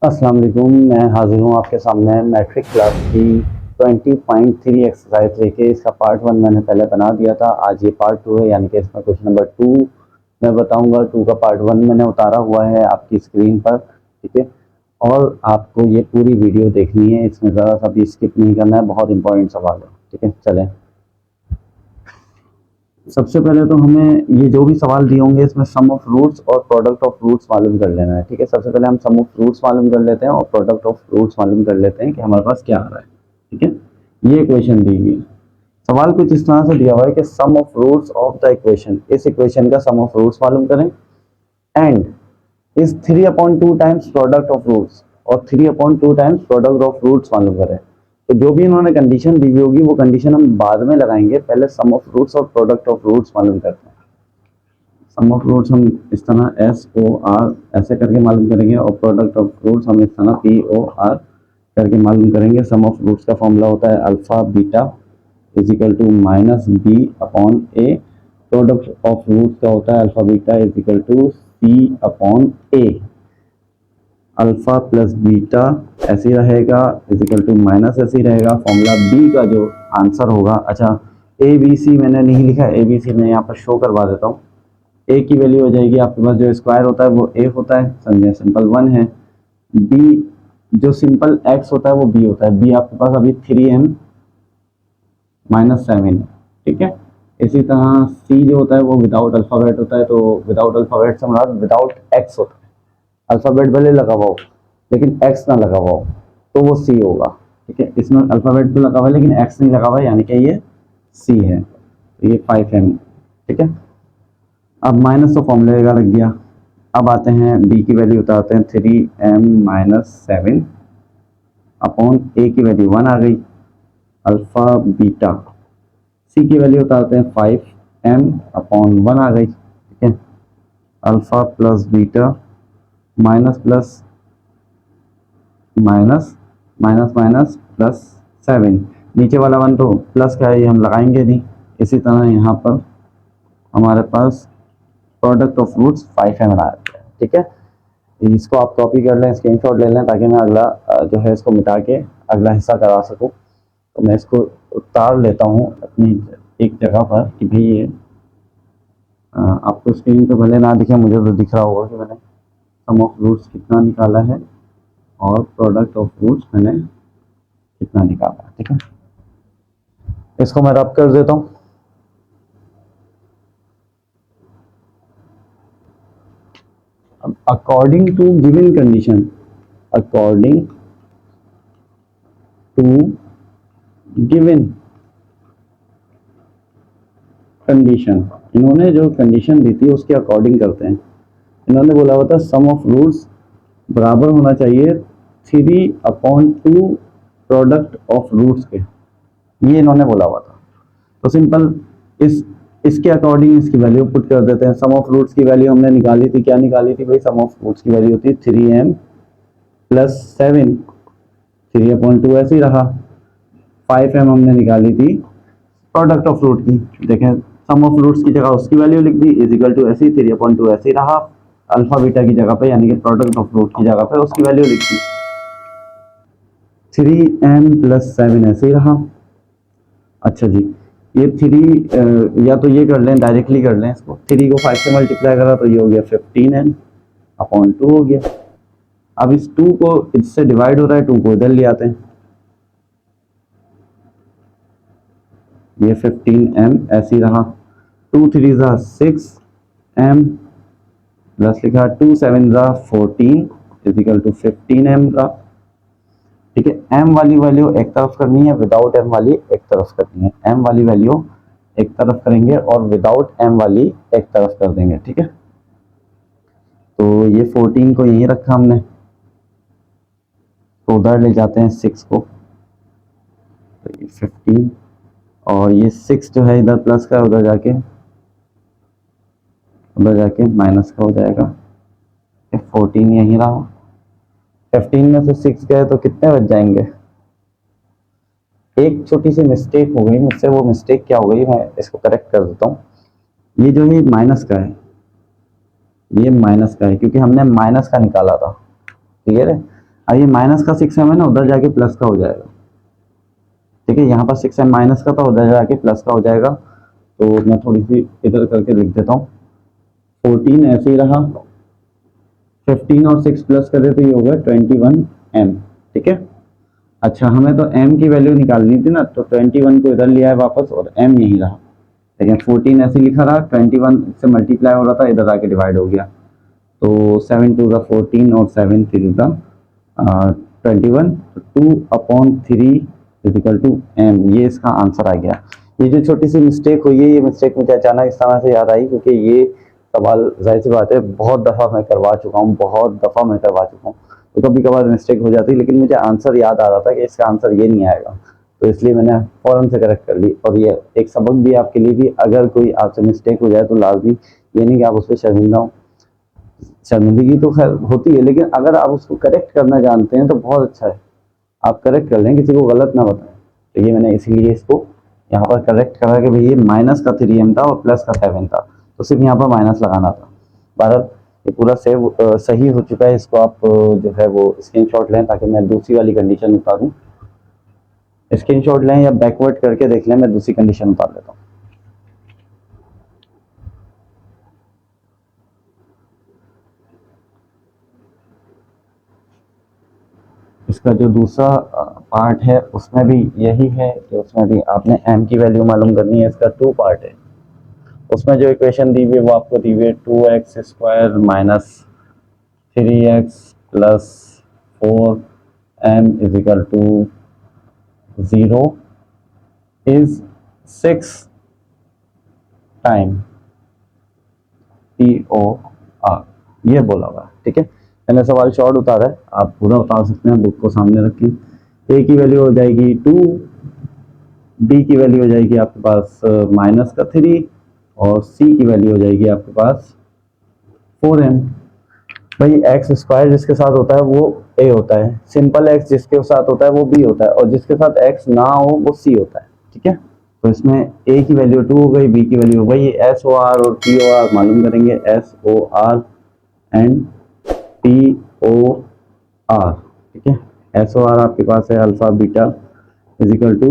अस्सलाम वालेकुम। मैं हाजिर हूँ आपके सामने मैट्रिक क्लास की 20.3 एक्सरसाइज लेके। इसका पार्ट 1 मैंने पहले बना दिया था, आज ये पार्ट 2 है, यानी कि इसमें क्वेश्चन नंबर 2 मैं बताऊंगा। 2 का पार्ट 1 मैंने उतारा हुआ है आपकी स्क्रीन पर, ठीक है। और आपको ये पूरी वीडियो देखनी है, इसमें ज़रा सा भी स्किप नहीं करना है, बहुत इंपॉर्टेंट सवाल है, ठीक है। चलें, सबसे पहले तो हमें ये जो भी सवाल दिए होंगे इसमें सम ऑफ रूट्स और प्रोडक्ट ऑफ रूट्स मालूम कर लेना है, ठीक है। सबसे पहले हम सम ऑफ रूट्स मालूम कर लेते हैं और प्रोडक्ट ऑफ रूट्स मालूम कर लेते हैं कि हमारे पास क्या आ रहा है, ठीक है। ये इक्वेशन दी हुई है, सवाल कुछ इस तरह से दिया हुआ है कि sum of roots of the equation, इस इक्वेशन का सम ऑफ रूट्स मालूम करें एंड इस 3/2 टाइम्स प्रोडक्ट ऑफ रूट्स और 3/2 टाइम्स प्रोडक्ट ऑफ रूट्स मालूम करें। तो जो भी इन्होंने कंडीशन दी हुई होगी वो कंडीशन हम बाद में लगाएंगे, पहले सम ऑफ रूट्स और प्रोडक्ट ऑफ रूट्स मालूम करते हैं। सम ऑफ रूट्स हम इस तरह एस ओ आर ऐसे करके मालूम करेंगे और प्रोडक्ट ऑफ रूट्स हम इस तरह पी ओ आर करके मालूम करेंगे। सम ऑफ रूट्स का फॉर्मूला होता है alpha beta is equal to minus B upon A. Product of roots का होता है alpha beta is equal to C upon A. Alpha plus beta ऐसे रहेगा इजिकल टू माइनस ऐसे ही रहेगा। फॉर्मूला बी का जो आंसर होगा, अच्छा ए बी सी मैंने नहीं लिखा, ए बी सी मैं यहाँ पर शो करवा देता हूँ। ए की वैल्यू हो जाएगी आपके पास, जो स्क्वायर होता है वो ए होता है, समझे, सिंपल 1 है। बी जो सिंपल एक्स होता है वो बी होता है, बी आपके पास अभी 3m -7 है, ठीक है। इसी तरह सी जो होता है वो विदाउट अल्फाबेट होता है, तो विदाउट अल्फाबेट से हमारा विदाउट एक्स होता है। अल्फाबेट भले लगा हुआ हो लेकिन एक्स ना लगा हुआ हो तो वो सी होगा, ठीक है। इसमें अल्फाबेट तो लगा हुआ है लेकिन एक्स नहीं लगा हुआ है, यानी कि ये सी है, तो ये 5m, ठीक है। अब माइनस तो फॉर्मूले का लग गया। अब आते हैं बी की वैल्यू उतारते हैं 3m-7 अपॉन ए की वैल्यू 1 आ गई, अल्फा बीटा। सी की वैल्यू उतारते हैं 5m अपॉन 1 आ गई, ठीक है। Alpha plus beta minus plus minus minus minus plus 7, नीचे वाला 1 तो प्लस का है, ये हम लगाएंगे नहीं। इसी तरह यहाँ पर हमारे पास प्रोडक्ट ऑफ रूट्स 5m आ रहा है, ठीक है। इसको आप कॉपी कर लें, स्क्रीनशॉट ले लें, ताकि मैं अगला जो है इसको मिटा के अगला हिस्सा करा सकूं। तो मैं इसको उतार लेता हूं अपनी एक जगह पर कि भाई ये आपको स्क्रीन पे भले ना दिखे, मुझे तो दिख रहा होगा कि मैंने सम ऑफ रूट्स कितना निकाला है और प्रोडक्ट ऑफ रूट्स मैंने कितना निकाला है, ठीक है। इसको मैं रब कर देता हूँ। According to given condition, according to given condition, इन्होंने जो कंडीशन दी थी उसके अकॉर्डिंग करते हैं। इन्होंने बोला हुआ था सम ऑफ रूट्स बराबर होना चाहिए 3/2 प्रोडक्ट ऑफ रूट्स के, ये इन्होंने बोला हुआ था। तो सिंपल इसके अकॉर्डिंग इसकी वैल्यू पुट कर देते हैं। सम ऑफ रूट्स की वैल्यू हमने निकाली थी, क्या निकाली थी भाई? सम ऑफ रूट्स की वैल्यू होती है 3m + 7, 3/2 ऐसे ही रहा। 5m हमने निकाली थी प्रोडक्ट ऑफ रूट की, देखें सम ऑफ रूट्स की जगह उसकी वैल्यू लिख दी, इजिकल टू ऐसे ही 3/2 ऐसे ही रहा। अल्फा बीटा की जगह पे यानी कि प्रोडक्ट ऑफ रूट की जगह पे उसकी वैल्यू लिख दी, 3m + 7 ऐसे ही रहा। अच्छा जी, ये 3 या तो ये कर लें, डायरेक्टली कर लें इसको, 3 को 5 से मल्टीप्लाई करा तो ये हो गया 15m/2 हो गया। अब इस 2 को इससे डिवाइड हो रहा है, 2 को इधर ले आते हैं, ये 15m ऐसे ही रहा। 2 3 ज़ा 6m प्लस लिखा 2 7 ज़ा 14 इजिकल टू 15m का, ठीक है। m वाली वैल्यू एक तरफ करनी है, विदाउट m वाली एक तरफ करनी है। m वाली वैल्यू एक तरफ करेंगे और विदाउट m वाली एक तरफ कर देंगे, ठीक है। तो ये 14 को यहीं रखा हमने, तो उधर ले जाते हैं 6 को, तो ये 15 और ये 6 जो है इधर प्लस का, उधर जाके माइनस का हो जाएगा। 14 यहीं रहा, 15 में से 6 गए तो कितने बच जाएंगे? एक छोटी सी मिस्टेक हो गई मुझसे, वो मिस्टेक क्या हो गई मैं इसको करेक्ट कर देता हूँ। ये जो है माइनस का है, ये माइनस का है क्योंकि हमने माइनस का निकाला था, क्लियर है। अब ये माइनस का 6m है ना, उधर जाके प्लस का हो जाएगा। ठीक है, यहाँ पर 6m माइनस का था, उधर जाके प्लस का हो जाएगा। तो मैं थोड़ी सी इधर करके लिख देता हूँ। 14 ऐसे ही रहा, 15 और 6 प्लस कर दे तो ये हो गया 21m। ठीक है, अच्छा हमें तो m की वैल्यू निकालनी थी ना, तो 21 को इधर लिया है वापस और m यही रहा। लेकिन 14 ऐसे लिखा रहा, 21 से मल्टीप्लाई हो रहा था, इधर आके डिवाइड हो गया। तो 7 2 14 और 7 3 21, 2/3 इजिकल टू m, ये इसका आंसर आ गया। ये जो छोटी सी मिस्टेक हुई है, ये मिस्टेक मुझे अचानक इस तरह से याद आई क्योंकि ये सवाल जाहिर सी बात है बहुत दफ़ा मैं करवा चुका हूँ, बहुत दफ़ा मैं करवा चुका हूँ, तो कभी कभार मिस्टेक हो जाती है। लेकिन मुझे आंसर याद आ रहा था कि इसका आंसर ये नहीं आएगा, तो इसलिए मैंने फ़ौरन से करेक्ट कर ली। और ये एक सबक भी आपके लिए भी, अगर कोई आपसे मिस्टेक हो जाए तो लाजमी ये नहीं कि आप उस पर शर्मिंदा हो। शर्मिंदगी तो खैर होती है, लेकिन अगर आप उसको करेक्ट करना जानते हैं तो बहुत अच्छा है, आप करेक्ट कर लें, किसी को गलत ना बताएं। तो ये मैंने इसीलिए इसको यहाँ पर करेक्ट करा कि भाई ये माइनस का 3m था और प्लस का 7 था, तो सिर्फ यहाँ पर माइनस लगाना था। भारत ये पूरा सही हो चुका है। इसको आप जो है वो स्क्रीनशॉट लें ताकि मैं दूसरी वाली कंडीशन उतारूँ। स्क्रीनशॉट लें या बैकवर्ड करके देख लें, मैं दूसरी कंडीशन उतार लेता हूँ। इसका जो दूसरा पार्ट है उसमें भी यही है कि उसमें भी आपने m की वैल्यू मालूम करनी है। इसका 2 पार्ट है। उसमें जो इक्वेशन दी हुई है वो आपको दी हुई है 2x² minus 3x plus 4m is equal to 0 is 6 time POR, ये बोला हुआ है। ठीक है, मैंने सवाल शॉर्ट उतारा है, आप पूरा उतार सकते हैं, बुक को सामने रखें। a की वैल्यू हो जाएगी 2, b की वैल्यू हो जाएगी आपके पास माइनस का 3 और c की वैल्यू हो जाएगी आपके पास 4m। भाई x² जिसके साथ होता है वो a होता है, सिंपल x जिसके साथ होता है वो b होता है, और जिसके साथ x ना हो वो c होता है। ठीक है, तो इसमें a की वैल्यू 2 हो गई, b की वैल्यू हो गई SOR और POR मालूम करेंगे, SOR एंड POR। ठीक है, SOR आपके पास है alpha beta is equal to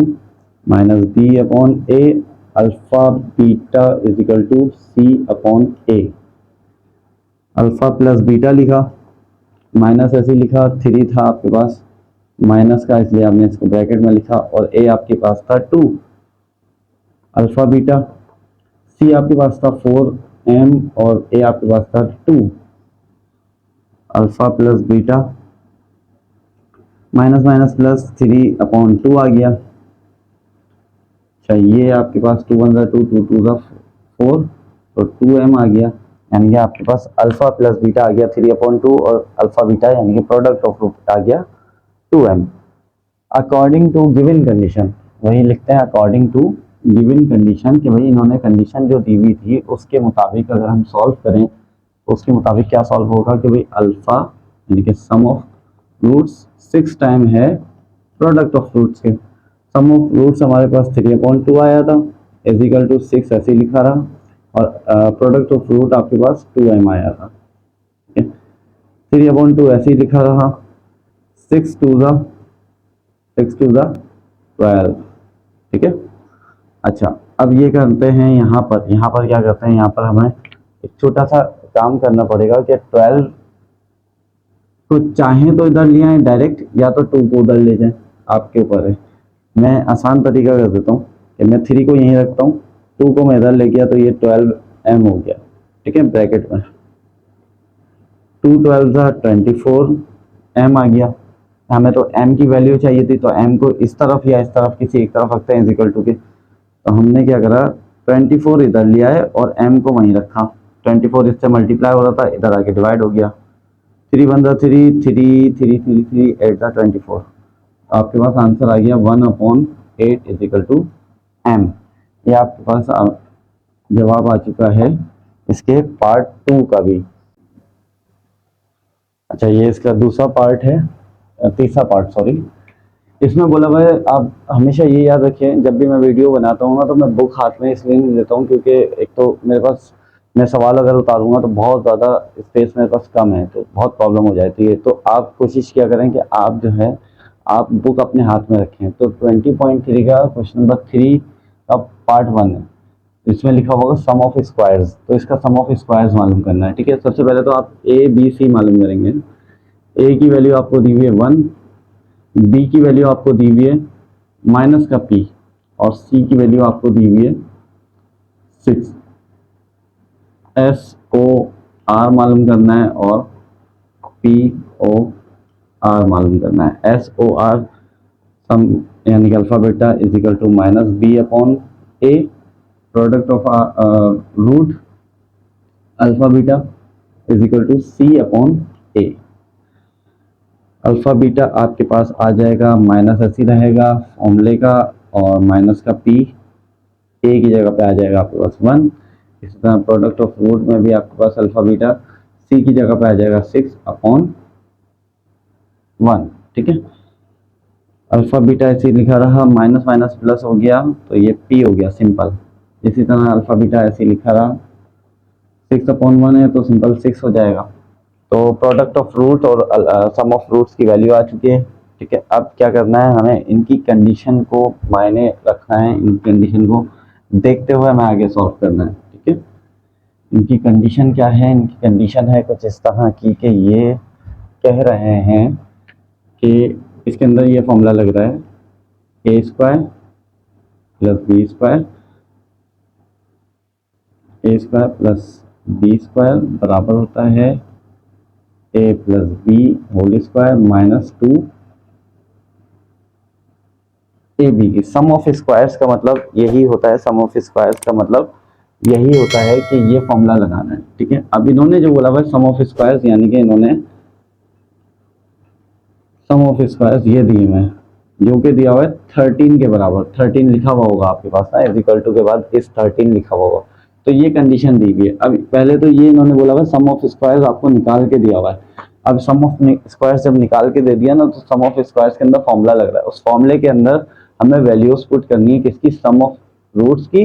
minus B/A, alpha beta is equal to C/A। Alpha plus beta लिखा, माइनस ऐसे लिखा, 3 था आपके पास माइनस का, इसलिए आपने इसको ब्रैकेट में लिखा, और a आपके पास था 2 अल्फा बीटा, c आपके पास था 4m और a आपके पास था 2 alpha plus beta, minus minus plus 3/2 आ गया। अच्छा, ये आपके पास 2 1 2 2 2 4 तो 2m आ गया, यानी कि आपके पास अल्फा प्लस बीटा आ गया 3/2 और अल्फा बीटा यानी कि प्रोडक्ट ऑफ रूट आ गया 2m। According to given condition, वही लिखते हैं अकॉर्डिंग टू गिवन कंडीशन, कि भाई इन्होंने कंडीशन जो दी हुई थी उसके मुताबिक अगर हम सॉल्व करें तो उसके मुताबिक क्या सॉल्व होगा कि भाई अल्फा यानी कि सम ऑफ रूट्स 6 टाइम है प्रोडक्ट ऑफ रूट्स के। सम ऑफ रूट्स हमारे पास 3/2 आया था, इजिकल टू 6 ऐसे लिखा रहा, और प्रोडक्ट ऑफ रूट आपके पास 2m आया था। 3/2 ऐसे ही लिखा रहा, 6 2 12। ठीक है, अच्छा अब ये करते हैं यहाँ पर क्या करते हैं, यहाँ पर हमें एक छोटा सा काम करना पड़ेगा कि 12 को चाहें तो इधर ले आए डायरेक्ट, या तो 2 को उधर ले जाएं, आपके ऊपर है। मैं आसान तरीका कर देता हूँ कि मैं 3 को यहीं रखता हूँ, 2 को मैं इधर ले गया तो ये 12m हो गया। ठीक है, ब्रैकेट में 2 12 24m आ गया। हमें तो m की वैल्यू चाहिए थी, तो m को इस तरफ या इस तरफ किसी एक तरफ रखते हैं इजिकल टू के। तो हमने क्या करा, 24 इधर लिया है और m को वहीं रखा। 24 इससे मल्टीप्लाई हो रहा था, इधर आके डिवाइड हो गया। 3 1 3 3 3 3 3 8 24, आपके पास आंसर आ गया 1/8 इजिकल टू m। ये आपके पास जवाब आ चुका है इसके पार्ट 2 का भी। अच्छा, ये इसका दूसरा पार्ट है, तीसरा पार्ट सॉरी। इसमें बोला भाई आप हमेशा ये याद रखें, जब भी मैं वीडियो बनाता हूँ ना तो मैं बुक हाथ में इसलिए नहीं लेता हूँ क्योंकि एक तो मेरे पास मैं सवाल अगर उतारूंगा तो बहुत ज़्यादा स्पेस मेरे पास कम है, तो बहुत प्रॉब्लम हो जाती है। तो आप कोशिश किया करें कि आप जो है आप बुक अपने हाथ में रखें। तो 20.3 का क्वेश्चन नंबर 3 का पार्ट 1 है, इसमें लिखा होगा सम ऑफ स्क्वायर्स। तो इसका सम ऑफ स्क्वायर्स मालूम करना है, ठीक है। सबसे पहले तो आप ए बी सी मालूम करेंगे। ए की वैल्यू आपको दी हुई है 1, बी की वैल्यू आपको दी हुई है माइनस का पी, और सी की वैल्यू आपको दी हुई है 6। एस ओ आर मालूम करना है और पी ओ आर मालूम करना है। एस ओ आर सम यानी कि alpha beta is equal to minus B upon A, product of root alpha beta is equal to C upon A. Alpha beta आपके पास आ जाएगा माइनस ऐसी रहेगा फॉर्मूले का, और माइनस का पी ए की जगह पे आ जाएगा आपके पास 1। इसी तरह प्रोडक्ट ऑफ रूट में भी आपके पास अल्फा बीटा सी की जगह पे आ जाएगा 6 अपॉन 1, ठीक है। अल्फा बीटा ऐसे लिखा रहा, माइनस माइनस प्लस हो गया तो ये पी हो गया सिंपल। इसी तरह अल्फा बीटा ऐसे लिखा रहा, 6/1 है तो सिंपल 6 हो जाएगा। तो प्रोडक्ट ऑफ रूट और सम ऑफ रूट्स की वैल्यू आ चुकी है, ठीक है। अब क्या करना है, हमें इनकी कंडीशन को मायने रखना है, इन कंडीशन को देखते हुए हमें आगे सॉल्व करना है, ठीक है। इनकी कंडीशन क्या है, इनकी कंडीशन है कुछ इस तरह की कि ये कह रहे हैं कि इसके अंदर ये फॉर्मूला लग रहा है, ए square plus B square, A square plus B square बराबर होता है ए plus B whole square minus 2 A B की। सम ऑफ स्क्वायर्स का मतलब यही होता है, सम ऑफ स्क्वायर्स का मतलब यही होता है कि ये फॉर्मूला लगाना है, ठीक है। अब इन्होंने जो बोला हुआ है सम ऑफ स्क्वायर्स, यानी कि इन्होंने सम ऑफ स्क्वायर्स ये दिए हुए हैं, जो कि दिया हुआ है 13 के बराबर। 13 लिखा हुआ होगा आपके पास ना, इज इक्वल टू के बाद इस 13 लिखा हुआ होगा। तो ये कंडीशन दी हुई है। अब पहले तो ये इन्होंने बोला हुआ सम ऑफ स्क्वायर्स आपको निकाल के दिया हुआ है। अब सम ऑफ स्क्वायर्स जब निकाल के दे दिया ना, तो सम ऑफ स्क्वायर्स के अंदर फॉर्मूला लग रहा है। उस फॉर्मूले के अंदर हमें वैल्यूज पुट करनी है, किसकी, सम ऑफ रूट्स की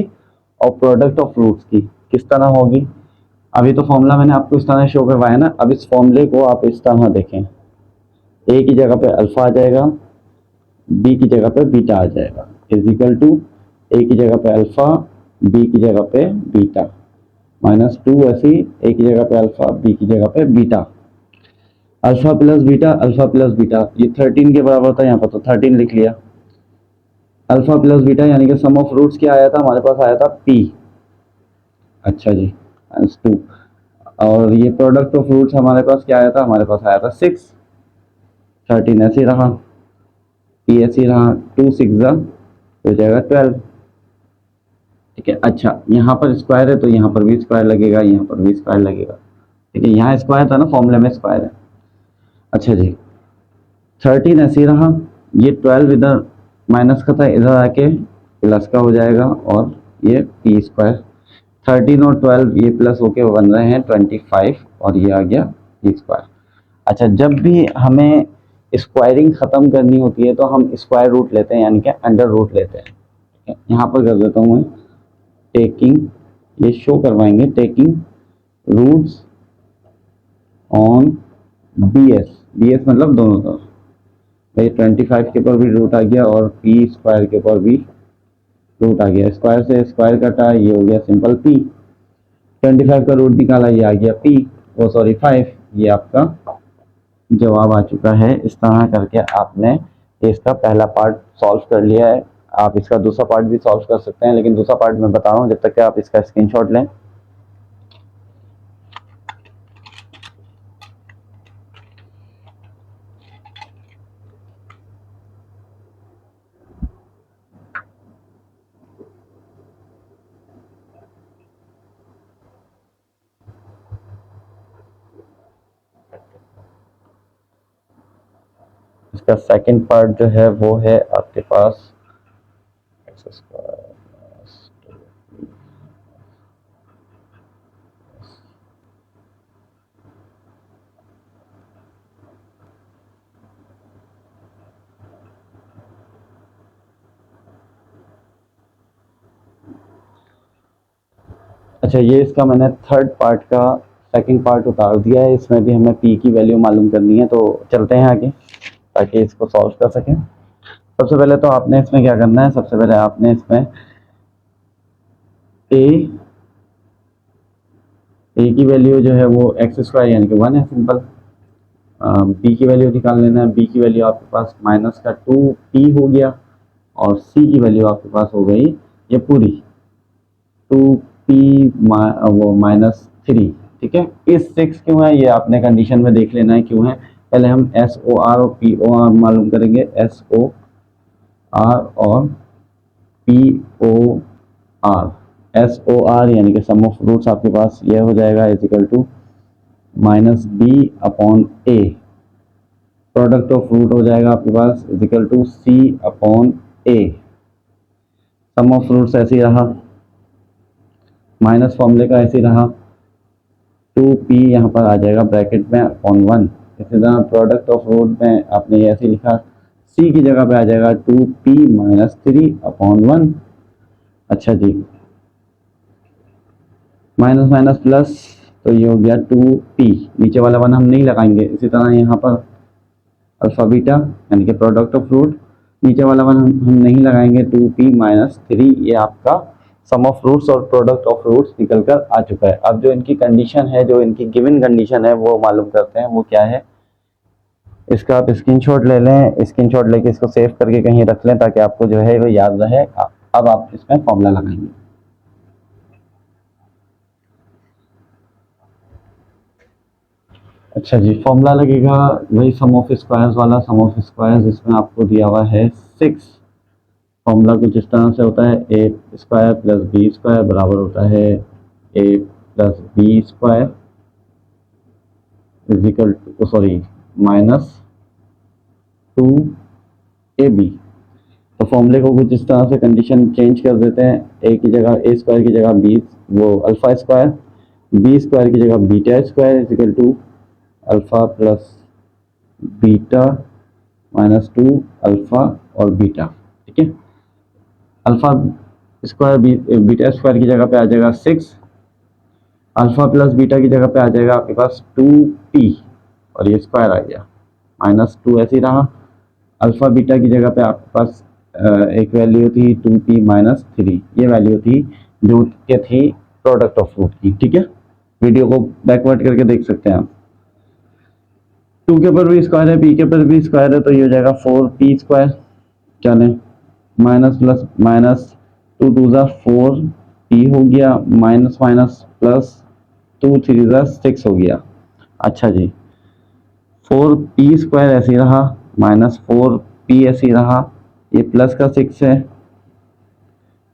और प्रोडक्ट ऑफ रूट्स की। किस तरह होगी, अभी तो फॉर्मूला मैंने आपको इस तरह शो करवाया ना, अब इस फॉर्मूले को आप इस तरह देखें, ए की जगह पे अल्फा आ जाएगा, बी की जगह पे बीटा आ जाएगा, इज इक्वल टू ए की जगह पे अल्फा, बी की जगह पे बीटा, माइनस 2 ऐसी, ए की जगह पे अल्फा, बी की जगह पे beta. Alpha plus beta, alpha plus beta, ये 13 के बराबर था यहाँ पर, तो 13 लिख लिया। अल्फा प्लस बीटा यानी कि सम ऑफ रूट्स क्या आया था हमारे पास, आया था पी, अच्छा जी, माइनस 2। और ये प्रोडक्ट ऑफ रूट्स हमारे पास क्या आया था, हमारे पास आया था 6। 13 ऐसे रहा, पी ऐसे रहा, 2 6 हो जाएगा 12, ठीक है। अच्छा, यहाँ पर स्क्वायर है तो यहाँ पर भी स्क्वायर लगेगा, यहाँ पर भी स्क्वायर लगेगा, ठीक है। यहाँ स्क्वायर था ना, फॉर्मूले में स्क्वायर है। अच्छा जी, 13 ऐसे ही रहा, ये 12 इधर माइनस का था, इधर आके प्लस का हो जाएगा, और ये पी स्क्वायर। 13 और 12 ये प्लस होके बन रहे हैं 25, और ये आ गया पी स्क्वायर। अच्छा, जब भी हमें स्क्वायरिंग खत्म करनी होती है तो हम स्क्वायर रूट लेते हैं, यानी कि अंडर रूट लेते हैं, ठीक है। यहाँ पर कर देता हूँ मैं, टेकिंग, ये शो करवाएंगे, taking roots on B S, B S मतलब दोनों तरफ। भाई 25 के ऊपर भी रूट आ गया और पी स्क्वायर के ऊपर भी रूट आ गया, स्क्वायर से स्क्वायर कटा, ये हो गया सिंपल पी। 25 का रूट निकाला, ये आ गया पी, ओ सॉरी 5, ये आपका जवाब आ चुका है। इस तरह करके आपने इसका पहला पार्ट सॉल्व कर लिया है। आप इसका दूसरा पार्ट भी सॉल्व कर सकते हैं, लेकिन दूसरा पार्ट मैं बता रहा हूँ, जब तक कि आप इसका स्क्रीनशॉट लें। इसका सेकंड पार्ट जो है वो है आपके पास x स्क्वायर। अच्छा, ये इसका मैंने थर्ड पार्ट का सेकंड पार्ट उतार दिया है, इसमें भी हमें पी की वैल्यू मालूम करनी है, तो चलते हैं आगे ताकि इसको सॉल्व कर सकें। सबसे पहले तो आपने इसमें क्या करना है, सबसे पहले आपने इसमें ए की वैल्यू जो है वो एक्स स्क्वायर यानी कि 1 है, सिंपल। बी की वैल्यू निकाल लेना है, बी की वैल्यू आपके पास माइनस का 2p हो गया, और सी की वैल्यू आपके पास हो गई ये पूरी 2p वो -3। ठीक है, इस 6 क्यों है ये आपने कंडीशन में देख लेना है क्यों है। पहले हम एस ओ आर और पी ओ आर मालूम करेंगे, एस ओ आर और P O R. S O R यानी कि सम ऑफ रूट्स आपके पास ये हो जाएगा is equal to -b upon A, product of root हो जाएगा आपके पास is equal to c upon a. Sum of roots ऐसे ही रहा, माइनस फॉर्मूले का ऐसे ही रहा, 2p यहाँ पर आ जाएगा ब्रैकेट में अपॉन 1। इसी तरह प्रोडक्ट ऑफ रूट में आपने ऐसे लिखा, c की जगह पे आ जाएगा 2p -3 अपॉन 1। अच्छा जी, माइनस माइनस प्लस, तो ये हो गया 2p, नीचे वाला 1 हम नहीं लगाएंगे। इसी तरह यहाँ पर अल्फा बीटा यानी कि प्रोडक्ट ऑफ रूट, नीचे वाला 1 हम नहीं लगाएंगे, 2p -3। ये आपका सम ऑफ रूट्स और प्रोडक्ट ऑफ रूट्स निकल कर आ चुका है। अब जो इनकी कंडीशन है, जो इनकी गिवन कंडीशन है वो मालूम करते हैं, वो क्या है। इसका आप स्क्रीनशॉट ले लें, स्क्रीनशॉट लेके इसको सेव करके कहीं रख लें ताकि आपको जो है वो याद रहे। अब आप इसमें फॉर्मूला लगाएंगे। अच्छा जी, फॉर्मूला लगेगा वही सम ऑफ स्क्वायर्स वाला, सम ऑफ स्क्वायर्स इसमें आपको दिया हुआ है 6। फॉर्मूला कुछ इस तरह से होता है, ए स्क्वायर प्लस बी स्क्वायर बराबर होता है ए plus B square is equal to sorry -2ab। तो फॉर्मूले को कुछ इस तरह से कंडीशन चेंज कर देते हैं, ए की जगह ए स्क्वायर की जगह बी वो अल्फा स्क्वायर, बी स्क्वायर की जगह beta square is equal to alpha plus beta -2 alpha और बीटा। ठीक है, अल्फा स्क्वायर बीटा स्क्वायर की जगह पे आ जाएगा 6, अल्फा प्लस बीटा की जगह पे आ जाएगा आपके पास 2p, और ये स्क्वायर आ गया -2 ऐसे ही रहा। अल्फा बीटा की जगह पे आपके पास एक वैल्यू थी 2p -3, ये वैल्यू थी जो के थी प्रोडक्ट ऑफ रूट की। ठीक है, वीडियो को बैकवर्ड करके देख सकते हैं आप। 2 के ऊपर भी स्क्वायर है, p के ऊपर भी स्क्वायर है, तो ये हो जाएगा 4p स्क्वायर। चलें, माइनस प्लस माइनस 2 2 4p हो गया, माइनस माइनस प्लस 2 3 6 हो गया। अच्छा जी, 4p स्क्वायर ऐसे ही रहा, -4p ऐसे ही रहा, ये प्लस का 6 है,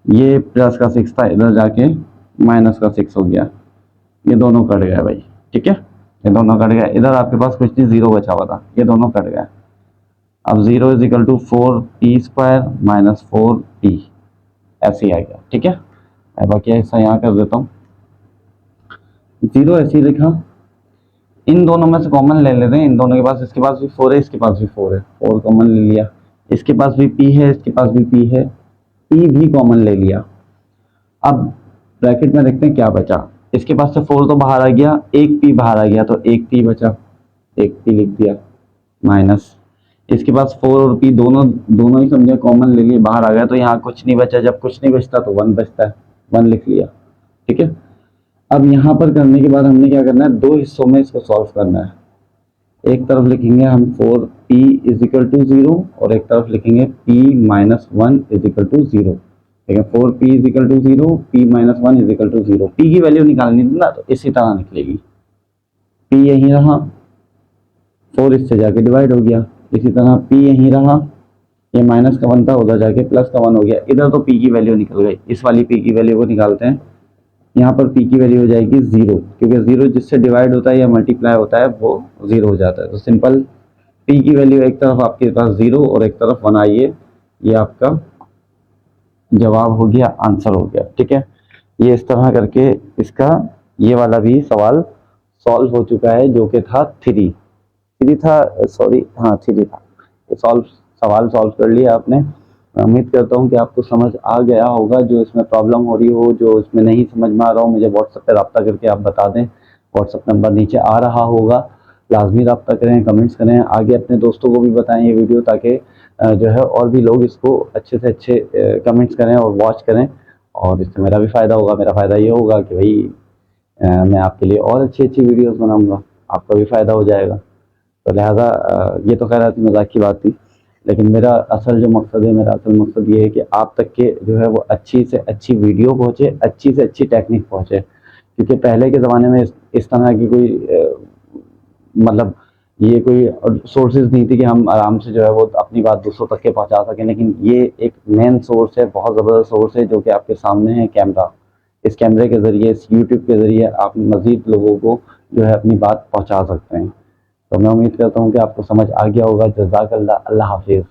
ये प्लस का 6 था, इधर जाके माइनस का 6 हो गया, ये दोनों कट गया भाई। ठीक है, ये दोनों कट गया, इधर आपके पास कुछ नहीं, 0 बचा हुआ था, ये दोनों कट गया। अब 0 is equal to 4p square -4p ऐसे ही आ गया। ठीक है, बाकी ऐसा यहाँ कर देता हूँ, 0 ऐसे ही लिखा, इन दोनों में से कॉमन ले लेते हैं, इन दोनों के पास, इसके पास भी 4 है, इसके पास भी 4 है, 4 कॉमन ले लिया, इसके पास भी p है, इसके पास भी p है, p भी कॉमन ले लिया। अब ब्रैकेट में देखते हैं क्या बचा, इसके पास से 4 तो बाहर आ गया, एक p बाहर आ गया, तो एक p बचा, एक p लिख दिया, माइनस इसके पास 4 और p दोनों ही समझे कॉमन ले लिए, बाहर आ गया, तो यहाँ कुछ नहीं बचा, जब कुछ नहीं बचता तो 1 बचता है, 1 लिख लिया। ठीक है, अब यहाँ पर करने के बाद हमने क्या करना है, 2 हिस्सों में इसको सॉल्व करना है। एक तरफ लिखेंगे हम 4p इज इक्वल टू 0 और एक तरफ लिखेंगे p -1 इज इक्वल टू 0। ठीक है, 4p is equal to 0, p -1 is equal to 0। p की वैल्यू निकालनी थी ना, तो इसी तरह निकलेगी, p यहीं रहा, 4 इससे जाके डिवाइड हो गया, इसी तरह p यहीं रहा, ये माइनस का 1 था, उधर जाके प्लस का 1 हो गया, इधर तो p की वैल्यू निकल गई, इस वाली p की वैल्यू को निकालते हैं। यहाँ पर p की वैल्यू हो जाएगी 0, क्योंकि 0 जिससे डिवाइड होता है या मल्टीप्लाई होता है वो 0 हो जाता है, तो सिंपल p की वैल्यू एक तरफ आपके पास 0 और एक तरफ 1 आई है, ये आपका जवाब हो गया, आंसर हो गया। ठीक है, ये इस तरह करके इसका ये वाला भी सवाल सॉल्व हो चुका है, जो कि था 3 था, सॉरी हाँ 3 था, सवाल सॉल्व कर लिया आपने। मैं उम्मीद करता हूँ कि आपको समझ आ गया होगा। जो इसमें प्रॉब्लम हो रही हो, जो इसमें नहीं समझ में आ रहा हो, मुझे व्हाट्सएप पे रब्ता करके आप बता दें। व्हाट्सएप नंबर नीचे आ रहा होगा, लाजमी रब्ता करें, कमेंट्स करें, आगे अपने दोस्तों को भी बताएं ये वीडियो, ताकि जो है और भी लोग इसको अच्छे से अच्छे कमेंट्स करें और वॉच करें। और इससे मेरा भी फ़ायदा होगा। मेरा फ़ायदा ये होगा कि भाई मैं आपके लिए और अच्छी अच्छी वीडियोज़ बनाऊँगा, आपका भी फ़ायदा हो जाएगा। तो लिहाजा ये तो खैर मज़ाक की बात थी, लेकिन मेरा असल जो मकसद है, मेरा असल मकसद ये है कि आप तक के जो है वो अच्छी से अच्छी वीडियो पहुँचे, अच्छी से अच्छी टेक्निक पहुँचे। क्योंकि पहले के ज़माने में इस तरह की कोई मतलब ये कोई सोर्सेज नहीं थी कि हम आराम से जो है वो अपनी बात दूसरों तक के पहुँचा सकें। लेकिन ये एक मेन सोर्स है, बहुत ज़बरदस्त सोर्स है, जो कि आपके सामने है, कैमरा। इस कैमरे के ज़रिए, इस यूट्यूब के ज़रिए आप मज़ीद लोगों को जो है अपनी बात पहुँचा सकते हैं। तो मैं उम्मीद करता हूँ कि आपको समझ आ गया होगा। जज़ाकल्लाह, अल्लाह हाफ़िज़।